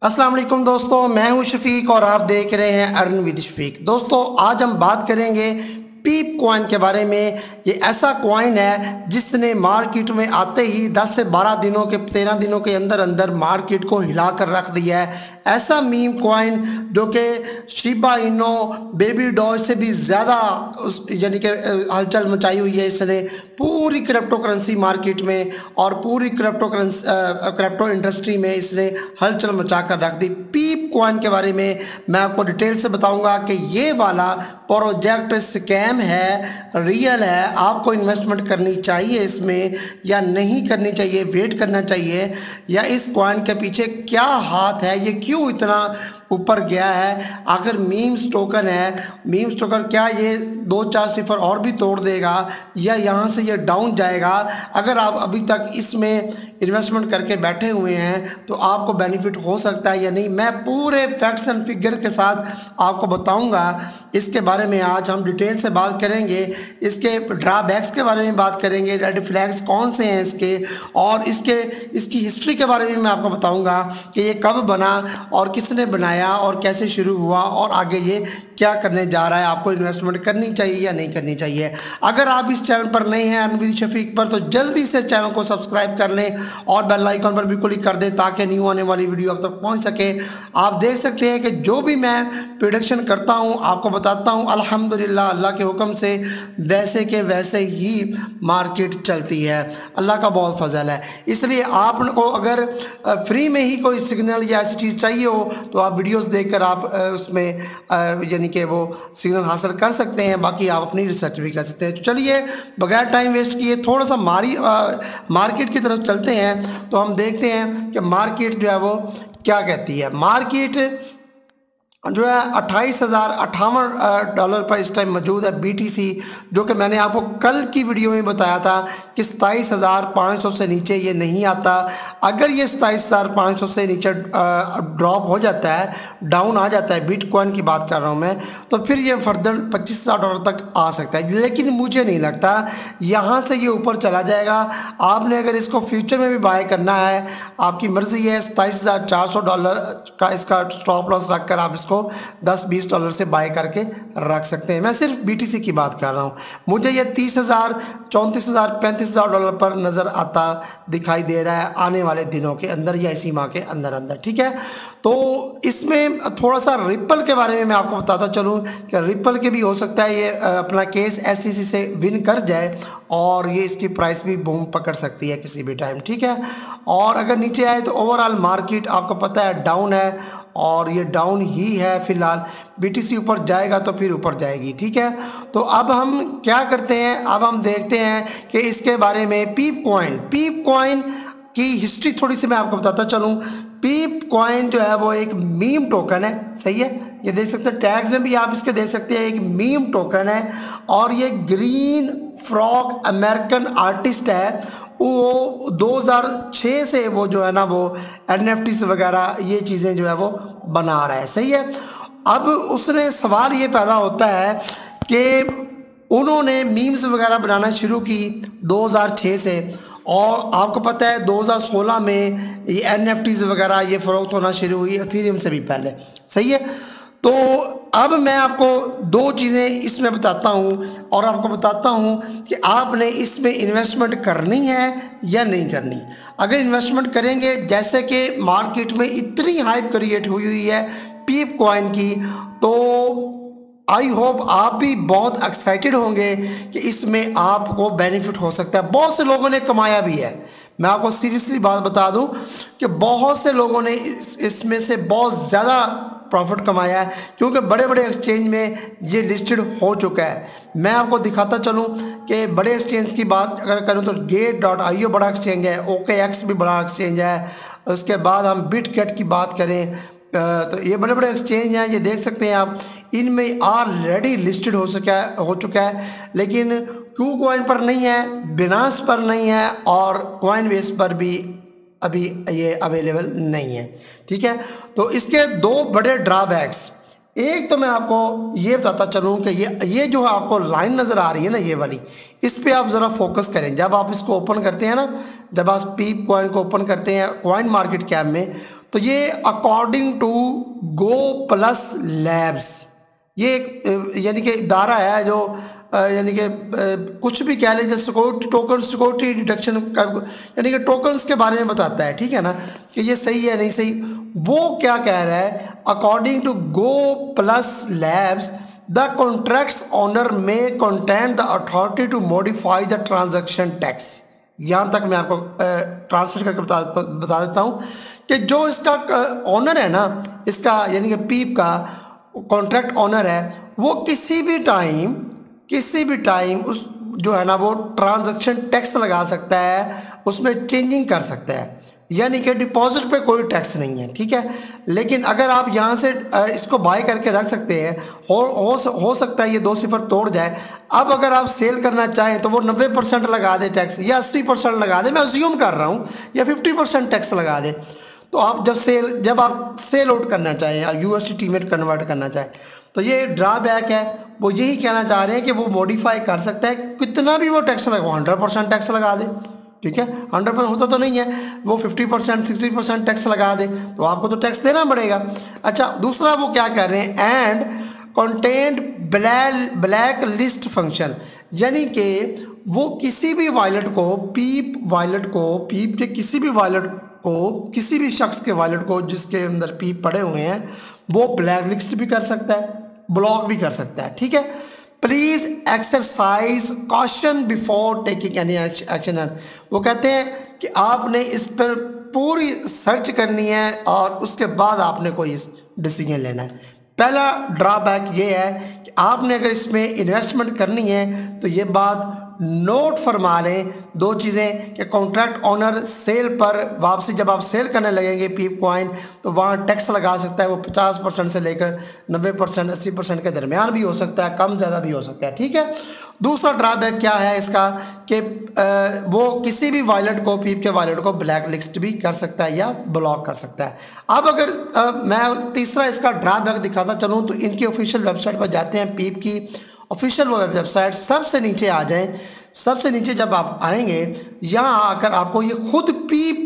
अस्सलाम वालेकुम दोस्तों, मैं हूं शफीक और आप देख रहे हैं अर्न विद शफीक। दोस्तों आज हम बात करेंगे पीप कॉइन के बारे में। ये ऐसा कॉइन है जिसने मार्केट में आते ही 10 से 12 दिनों के 13 दिनों के अंदर अंदर मार्केट को हिला कर रख दिया है। ऐसा मीम कॉइन जो कि शिबा इनो बेबी डॉज से भी ज़्यादा यानी कि हलचल मचाई हुई है। इसने पूरी क्रिप्टो करेंसी मार्केट में और पूरी क्रिप्टो इंडस्ट्री में इसने हलचल मचा कर रख दी। पीप कॉइन के बारे में मैं आपको डिटेल से बताऊंगा कि ये वाला प्रोजेक्ट स्कैम है, रियल है, आपको इन्वेस्टमेंट करनी चाहिए इसमें या नहीं करनी चाहिए, वेट करना चाहिए, या इस कॉइन के पीछे क्या हाथ है, ये क्यों इतना ऊपर गया है। आखिर मीम्स टोकन है, मीम्स टोकन क्या ये 2-4 सिफर और भी तोड़ देगा या यहाँ से ये डाउन जाएगा। अगर आप अभी तक इसमें इन्वेस्टमेंट करके बैठे हुए हैं तो आपको बेनिफिट हो सकता है या नहीं, मैं पूरे फैक्ट्स एंड फिगर के साथ आपको बताऊंगा। इसके बारे में आज हम डिटेल से बात करेंगे, इसके ड्रॉबैक्स के बारे में बात करेंगे, रेड फ्लैग्स कौन से हैं इसके, और इसकी हिस्ट्री के बारे में मैं आपको बताऊंगा कि ये कब बना और किसने बनाया और कैसे शुरू हुआ और आगे ये क्या करने जा रहा है, आपको इन्वेस्टमेंट करनी चाहिए या नहीं करनी चाहिए। अगर आप इस चैनल पर नए हैं अर्न विद शफीक पर, तो जल्दी से चैनल को सब्सक्राइब कर लें और बेल आइकन पर भी क्लिक कर दें ताकि न्यू आने वाली वीडियो आप तक पहुंच सके। आप देख सकते हैं कि जो भी मैं प्रेडिक्शन करता हूं आपको बताता हूं, अल्हम्दुलिल्लाह अल्लाह के हुक्म से वैसे के वैसे ही मार्केट चलती है। अल्लाह का बहुत फजल है। इसलिए आपको अगर फ्री में ही कोई सिग्नल या ऐसी चीज़ चाहिए हो तो आप वीडियोस देखकर आप उसमें यानी कि वो सिग्नल हासिल कर सकते हैं। बाकी आप अपनी रिसर्च भी कर सकते हैं। चलिए बगैर टाइम वेस्ट किए थोड़ा सा मार्केट की तरफ चलते हैं तो हम देखते हैं कि मार्केट जो है वो क्या कहती है। मार्केट जो है $28,058 पर इस टाइम मौजूद है। BTC जो कि मैंने आपको कल की वीडियो में बताया था कि 27,500 से नीचे ये नहीं आता। अगर ये 27,500 से नीचे ड्रॉप हो जाता है, डाउन आ जाता है, बिटकॉइन की बात कर रहा हूँ मैं, तो फिर ये फर्दर $25,000 तक आ सकता है। लेकिन मुझे नहीं लगता यहाँ से ये ऊपर चला जाएगा। आपने अगर इसको फ्यूचर में भी बाय करना है, आपकी मर्ज़ी है। $27,400 का इसका स्टॉप लॉस रख कर आप इसको $10-20 से बाय करके रख सकते हैं। मैं सिर्फ BTC की बात कर रहा हूँ। मुझे ये $30,000, $34,000, $35,000 पर नज़र आता दिखाई दे रहा है आने वाले दिनों के अंदर या इसी माह के अंदर अंदर। ठीक है, तो इसमें थोड़ा सा रिपल के बारे में मैं आपको बताता चलूँ कि रिपल के भी हो सकता है ये अपना केस SEC से विन कर जाए और ये इसकी प्राइस भी बूम पकड़ सकती है किसी भी टाइम। ठीक है, और अगर नीचे आए तो ओवरऑल मार्केट आपको पता है डाउन है और ये डाउन ही है फिलहाल। BTC ऊपर जाएगा तो फिर ऊपर जाएगी। ठीक है, तो अब हम क्या करते हैं, अब हम देखते हैं कि इसके बारे में पीप कॉइन की हिस्ट्री थोड़ी सी मैं आपको बताता चलूँ। पीप कॉइन जो है वो एक मीम टोकन है, सही है। ये देख सकते हैं टैग्स में भी आप इसके देख सकते हैं, एक मीम टोकन है और ये ग्रीन फ्रॉग अमेरिकन आर्टिस्ट है। वो 2006 से वो जो है ना वो NFTs वगैरह ये चीज़ें जो है वो बना रहा है, सही है। अब उसने सवाल ये पैदा होता है कि उन्होंने मीम्स वगैरह बनाना शुरू की 2006 से, और आपको पता है 2016 में ये NFTs वगैरह ये फ़रोख्त होना शुरू हुई, इथेरियम से भी पहले, सही है। तो अब मैं आपको दो चीज़ें इसमें बताता हूँ और आपको बताता हूँ कि आपने इसमें इन्वेस्टमेंट करनी है या नहीं करनी। अगर इन्वेस्टमेंट करेंगे, जैसे कि मार्केट में इतनी हाइप क्रिएट हुई है पीप कॉइन की, तो आई होप आप भी बहुत एक्साइटेड होंगे कि इसमें आपको बेनिफिट हो सकता है। बहुत से लोगों ने कमाया भी है। मैं आपको सीरियसली बात बता दूं कि बहुत से लोगों ने इसमें से बहुत ज़्यादा प्रॉफिट कमाया है, क्योंकि बड़े बड़े एक्सचेंज में ये लिस्टेड हो चुका है। मैं आपको दिखाता चलूं कि बड़े एक्सचेंज की बात अगर करूं तो Gate.io बड़ा एक्सचेंज है, OKX भी बड़ा एक्सचेंज है। उसके बाद हम बिटगेट की बात करें तो ये बड़े बड़े एक्सचेंज हैं, ये देख सकते हैं आप, इनमें ऑलरेडी लिस्टेड हो चुका है। लेकिन क्यू कॉइन पर नहीं है, बिनांस पर नहीं है और कॉइनबेस पर भी अभी ये अवेलेबल नहीं है। ठीक है, तो इसके दो बड़े ड्रॉबैक्स, एक तो मैं आपको ये बताता चलूँ कि ये जो आपको लाइन नज़र आ रही है ना, ये वाली, इस पे आप ज़रा फोकस करें। जब आप इसको ओपन करते हैं ना, जब आप पीप कॉइन को ओपन करते हैं कॉइन मार्केट कैप में, तो ये according to go plus Labs, ये एक यानी कि इदारा है जो यानी कि कुछ भी कह लीजिए सिक्योरिटी टोकन सिक्योरिटी डिटेक्शन का यानी कि टोकन्स के बारे में बताता है, ठीक है ना, कि ये सही है नहीं सही। वो क्या कह रहा है, according to go plus Labs the contracts owner may contain the authority to modify the transaction tax. यहाँ तक मैं आपको ट्रांसलेट करके बता देता हूँ कि जो इसका ओनर है ना, इसका यानी कि पीप का कॉन्ट्रैक्ट ओनर है, वो किसी भी टाइम उस जो है ना वो ट्रांजैक्शन टैक्स लगा सकता है, उसमें चेंजिंग कर सकता है, यानी कि डिपॉजिट पे कोई टैक्स नहीं है, ठीक है। लेकिन अगर आप यहाँ से इसको बाय करके रख सकते हैं, हो सकता है ये 2 सिफर तोड़ जाए। अब अगर आप सेल करना चाहें तो वो 90% लगा दे टैक्स, या 80% लगा दे, मैं अज्यूम कर रहा हूँ, या 50% टैक्स लगा दे। तो आप जब आप सेल आउट करना चाहें या USDT में कन्वर्ट करना चाहें, तो ये ड्रॉबैक है। वो यही कहना चाह रहे हैं कि वो मॉडिफाई कर सकता है, कितना भी वो टैक्स लगा, 100% टैक्स लगा दे, ठीक है। 100% होता तो नहीं है, वो 50% 60% टैक्स लगा दे, तो आपको तो टैक्स देना पड़ेगा। अच्छा, दूसरा वो क्या कर रहे हैं, and content black list function, यानी कि वो किसी भी वॉलेट को पीप के किसी भी वॉलेट को, किसी भी शख्स के वॉलेट को जिसके अंदर पीप पड़े हुए हैं, वो ब्लैक लिस्ट भी कर सकता है, ब्लॉक भी कर सकता है, ठीक है। Please exercise caution before taking any action. वो कहते हैं कि आपने इस पर पूरी सर्च करनी है और उसके बाद आपने कोई डिसीजन लेना है। पहला ड्रॉबैक ये है कि आपने अगर इसमें इन्वेस्टमेंट करनी है तो ये बात नोट फरमा लें, 2 चीज़ें, कि कॉन्ट्रैक्ट ओनर सेल पर वापसी जब आप सेल करने लगेंगे पीप कॉइन, तो वहाँ टैक्स लगा सकता है, वो 50% से लेकर 90% 80% के दरमियान भी हो सकता है, कम ज़्यादा भी हो सकता है, ठीक है। दूसरा ड्रॉबैक क्या है इसका, कि वो किसी भी वॉलेट को, पीप के वॉलेट को ब्लैक लिस्ट भी कर सकता है या ब्लॉक कर सकता है। अब अगर मैं तीसरा इसका ड्रॉबैक दिखाता चलूँ, तो इनकी ऑफिशियल वेबसाइट पर जाते हैं, पीप की ऑफिशियल वेबसाइट, सबसे नीचे आ जाएं। सबसे नीचे जब आप आएंगे, यहाँ आकर आपको ये खुद पीप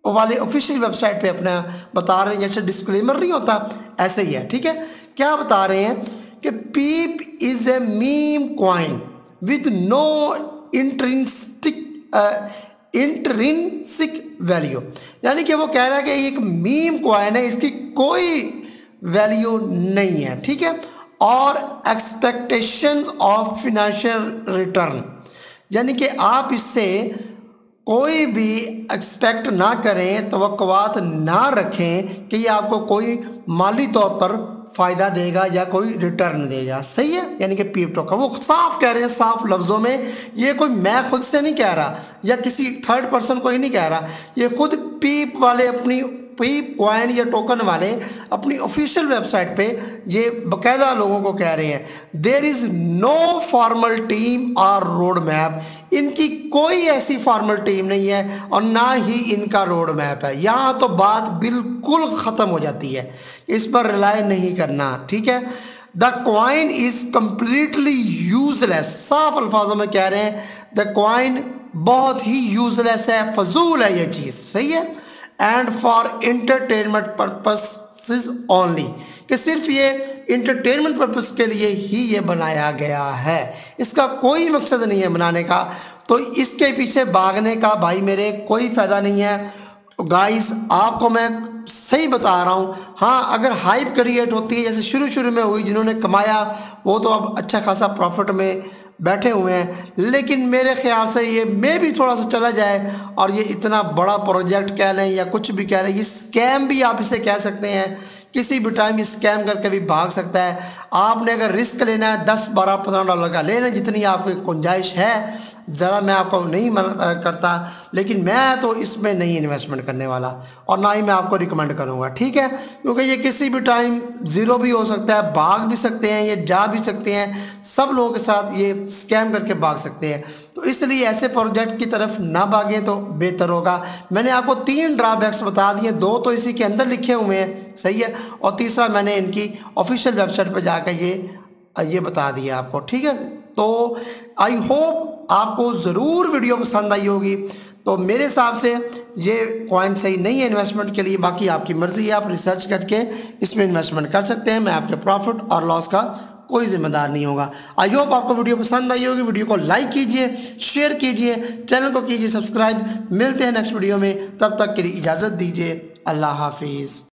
वाले ऑफिशियल वेबसाइट पे अपना बता रहे हैं, जैसे डिस्क्लेमर नहीं होता ऐसे ही है, ठीक है। क्या बता रहे हैं कि Pepe is a meme coin with no intrinsic value, यानी कि वो कह रहा है कि एक मीम कॉइन है, इसकी कोई वैल्यू नहीं है, ठीक है। और एक्सपेक्टेशंस ऑफ फिनेंशियल रिटर्न, यानी कि आप इससे कोई भी एक्सपेक्ट ना करें, तवक्कुआत ना रखें कि ये आपको कोई माली तौर पर फ़ायदा देगा या कोई रिटर्न देगा, सही है। यानी कि पीप टोकन वो साफ कह रहे हैं, साफ लफ्ज़ों में, ये कोई मैं खुद से नहीं कह रहा या किसी थर्ड पर्सन को ही नहीं कह रहा, ये खुद पीप वाले, अपनी पीप कॉइन या टोकन वाले अपनी ऑफिशियल वेबसाइट पे ये बाकायदा लोगों को कह रहे हैं। There is no formal team और रोड मैप, इनकी कोई ऐसी फॉर्मल टीम नहीं है और ना ही इनका रोड मैप है। यहाँ तो बात बिल्कुल ख़त्म हो जाती है, इस पर रिलाय नहीं करना, ठीक है। The coin is completely useless, साफ अल्फाजों में कह रहे हैं द कॉइन बहुत ही यूजलेस है, फजूल है ये चीज़, सही है। And for entertainment purposes only, कि सिर्फ ये इंटरटेनमेंट पर्पस के लिए ही ये बनाया गया है, इसका कोई मकसद नहीं है बनाने का, तो इसके पीछे भागने का भाई मेरे कोई फ़ायदा नहीं है। गाइस आपको मैं सही बता रहा हूँ, हाँ अगर हाइप क्रिएट होती है जैसे शुरू में हुई, जिन्होंने कमाया वो तो अब अच्छा खासा प्रॉफिट में बैठे हुए हैं, लेकिन मेरे ख्याल से ये में भी थोड़ा सा चला जाए और ये इतना बड़ा प्रोजेक्ट कह लें या कुछ भी कह लें, ये स्कैम भी आप इसे कह सकते हैं, किसी भी टाइम स्कैम करके भी भाग सकता है। आपने अगर रिस्क लेना है 10, 12, 15 डॉलर का ले लें, जितनी आपकी गुंजाइश है, ज़्यादा मैं आपको नहीं करता, लेकिन मैं तो इसमें नहीं इन्वेस्टमेंट करने वाला और ना ही मैं आपको रिकमेंड करूँगा, ठीक है, क्योंकि ये किसी भी टाइम ज़ीरो भी हो सकता है, भाग भी सकते हैं, ये जा भी सकते हैं, सब लोगों के साथ ये स्कैम करके भाग सकते हैं। तो इसलिए ऐसे प्रोजेक्ट की तरफ ना भागें तो बेहतर होगा। मैंने आपको 3 ड्रॉबैक्स बता दिए, 2 तो इसी के अंदर लिखे हुए हैं, सही है, और तीसरा मैंने इनकी ऑफिशियल वेबसाइट पर जाकर ये बता दिया आपको, ठीक है। तो आई होप आपको ज़रूर वीडियो पसंद आई होगी। तो मेरे हिसाब से ये कॉइन सही नहीं है इन्वेस्टमेंट के लिए। बाकी आपकी मर्ज़ी है, आप रिसर्च करके इसमें इन्वेस्टमेंट कर सकते हैं। मैं आपके प्रॉफिट और लॉस का कोई जिम्मेदार नहीं होगा। आई होप आपको वीडियो पसंद आई होगी। वीडियो को लाइक कीजिए, शेयर कीजिए, चैनल को कीजिए सब्सक्राइब। मिलते हैं नेक्स्ट वीडियो में, तब तक के लिए इजाज़त दीजिए। अल्लाह हाफिज़।